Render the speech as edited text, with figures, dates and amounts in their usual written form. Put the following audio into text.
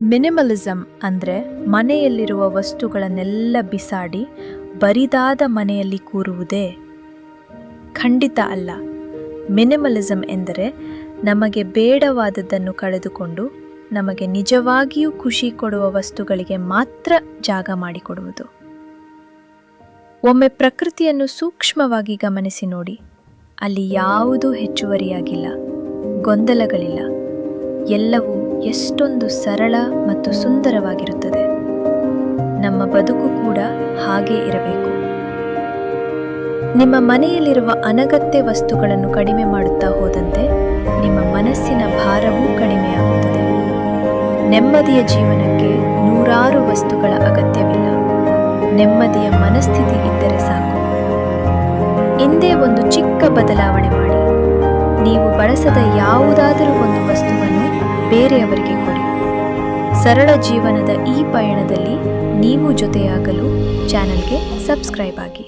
Minimalism ಅಂದರೆ ಮನೆಯಲ್ಲಿರುವ ವಸ್ತುಗಳನ್ನೆಲ್ಲ ಬಿಸಾಡಿ ಬರಿದಾದ ಮನೆಯಲ್ಲಿ ಕೂರುವುದೇ? ಖಂಡಿತ ಅಲ್ಲ. ಮಿನಿಮಲಿಸಮ್ ಎಂದರೆ ನಮಗೆ ಬೇಡವಾದದ್ದನ್ನು ಕಳೆದುಕೊಂಡು ನಮಗೆ ನಿಜವಾಗಿಯೂ ಖುಷಿ ಕೊಡುವ ವಸ್ತುಗಳಿಗೆ ಮಾತ್ರ ಜಾಗ ಮಾಡಿಕೊಡುವುದು. ಒಮ್ಮೆ ಪ್ರಕೃತಿಯನ್ನು ಸೂಕ್ಷ್ಮವಾಗಿ ಗಮನಿಸಿ ನೋಡಿ. ಅಲ್ಲಿ ಯಾವುದೂ ಹೆಚ್ಚುವರಿಯಾಗಿಲ್ಲ, ಗೊಂದಲಗಳಿಲ್ಲ. ಎಲ್ಲವೂ ಎಷ್ಟೊಂದು ಸರಳ ಮತ್ತು ಸುಂದರವಾಗಿರುತ್ತದೆ. ನಮ್ಮ ಬದುಕು ಕೂಡ ಹಾಗೇ ಇರಬೇಕು. ನಿಮ್ಮ ಮನೆಯಲ್ಲಿರುವ ಅನಗತ್ಯ ವಸ್ತುಗಳನ್ನು ಕಡಿಮೆ ಮಾಡುತ್ತಾ ಹೋದಂತೆ ನಿಮ್ಮ ಮನಸ್ಸಿನ ಭಾರವೂ ಕಡಿಮೆಯಾಗುತ್ತದೆ. ನೆಮ್ಮದಿಯ ಜೀವನಕ್ಕೆ ನೂರಾರು ವಸ್ತುಗಳ ಅಗತ್ಯವಿಲ್ಲ. ನೆಮ್ಮದಿಯ ಮನಸ್ಥಿತಿ ಇದ್ದರೆ ಸಾಕು. ಇಂದೇ ಒಂದು ಚಿಕ್ಕ ಬದಲಾವಣೆ ಮಾಡಿ. ನೀವು ಬಳಸದ ಯಾವುದಾದರೂ ಒಂದು ವಸ್ತುವನ್ನು ಬೇರೆಯವರಿಗೆ ಕೊಡಿ. ಸರಳ ಜೀವನದ ಈ ಪಯಣದಲ್ಲಿ ನೀವು ಜೊತೆಯಾಗಲು ಚಾನೆಲ್ಗೆ ಸಬ್ಸ್ಕ್ರೈಬ್ ಆಗಿ.